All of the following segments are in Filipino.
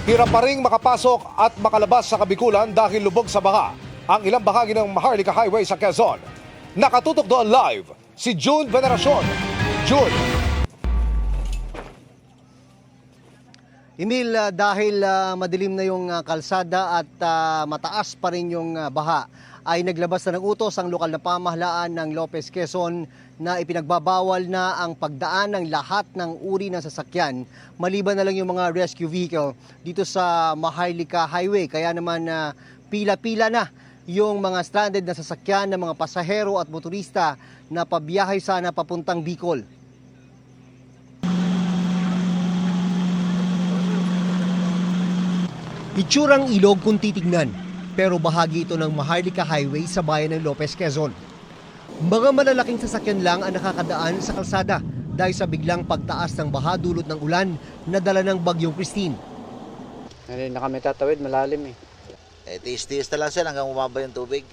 Hirap pa ring makapasok at makalabas sa Kabikulan dahil lubog sa baha ang ilang bahagi ng Maharlika Highway sa Quezon. Nakatutok doon live si June Veneracion. June. Emil, dahil madilim na yung kalsada at mataas pa rin yung baha, ay naglabas na ng utos ang lokal na pamahalaan ng Lopez, Quezon na ipinagbabawal na ang pagdaan ng lahat ng uri ng sasakyan maliban na lang yung mga rescue vehicle dito sa Maharlika Highway. Kaya naman pila-pila na yung mga stranded na sasakyan ng mga pasahero at motorista na pabiyahe sana papuntang Bicol. Itsurang ilog kung titignan, pero bahagi ito ng Maharlika Highway sa bayan ng Lopez, Quezon. Mga malalaking sasakyan lang ang nakakadaan sa kalsada dahil sa biglang pagtaas ng baha dulot ng ulan na dala ng bagyong Christine. Hindi na kami tatawid, malalim eh. Tiis-tiis na lang sila hanggang umaba yung tubig.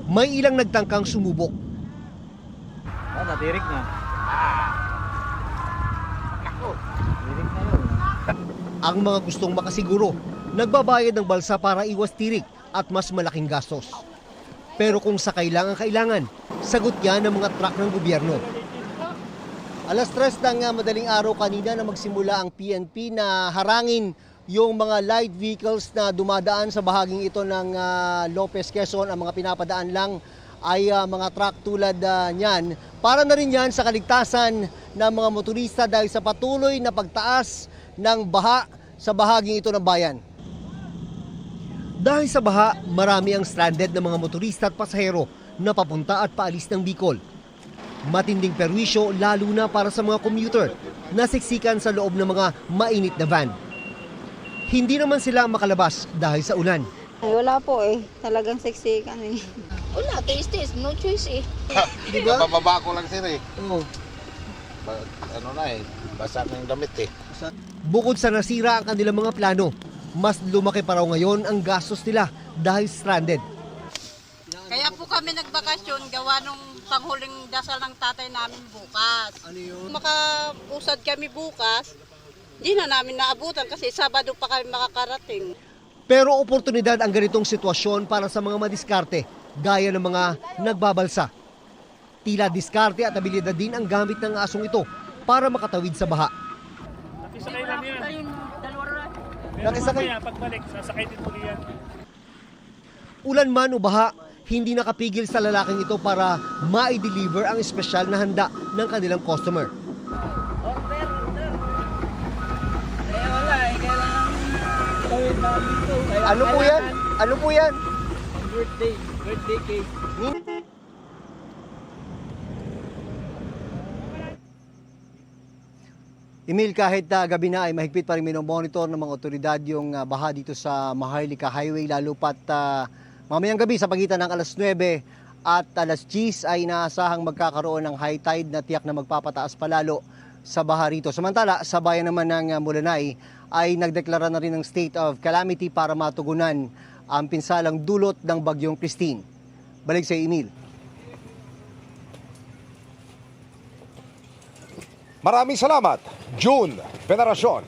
May ilang nagtangkang sumubok. Natirik na. Natirik na yun. Ang mga gustong makasiguro, nagbabayad ng balsa para iwas tirik at mas malaking gastos. Pero kung sakay lang ang kailangan, sagot yan ng mga truck ng gobyerno. Alas 3 ng madaling araw kanina na magsimula ang PNP na harangin yung mga light vehicles na dumadaan sa bahaging ito ng Lopez, Quezon. Ang mga pinapadaan lang ay mga truck tulad niyan. Para na rin yan sa kaligtasan ng mga motorista dahil sa patuloy na pagtaas ng baha sa bahaging ito ng bayan. Dahil sa baha, marami ang stranded na mga motorista at pasahero na papunta at paalis ng Bicol. Matinding perwisyo lalo na para sa mga commuter na siksikan sa loob ng mga mainit na van. Hindi naman sila makalabas dahil sa ulan. Ay, wala po eh. Talagang siksikan eh. Wala, taste. No choice eh. Diba? Bababa ko lang sila eh. Oo. Ano na eh, basa na yung damit eh. Bukod sa nasira ang kanilang mga plano, mas lumaki pa raw ngayon ang gastos nila dahil stranded. Kaya po kami nagbakasyon gawa nung panghuling dasal ng tatay namin bukas. Ano yun? Makausad kami bukas, di na namin naabutan kasi Sabado pa kami makakarating. Pero oportunidad ang ganitong sitwasyon para sa mga madiskarte, gaya ng mga nagbabalsa. Tila diskarte at abilidad din ang gamit ng asong ito para makatawid sa baha. Sakay lang yan. Nakisakay. Pagbalik, sasakay din muli yan. Ulan man o baha, hindi nakapigil sa lalaking ito para ma-deliver ang espesyal na handa ng kanilang customer. Ano po yan? Ano po yan? Birthday cake. Emil, kahit gabi na ay mahigpit pa rin minomonitor ng mga otoridad yung baha dito sa Maharlika Highway, lalo pat mamayang gabi sa pagitan ng alas 9 at alas 10 ay inaasahang magkakaroon ng high tide na tiyak na magpapataas palalo sa baha rito. Samantala, sa bayan naman ng Mulanay ay nagdeklara na rin ng state of calamity para matugunan ang pinsalang dulot ng bagyong Christine. Balik sa Emil. Maraming salamat, June Veneracion.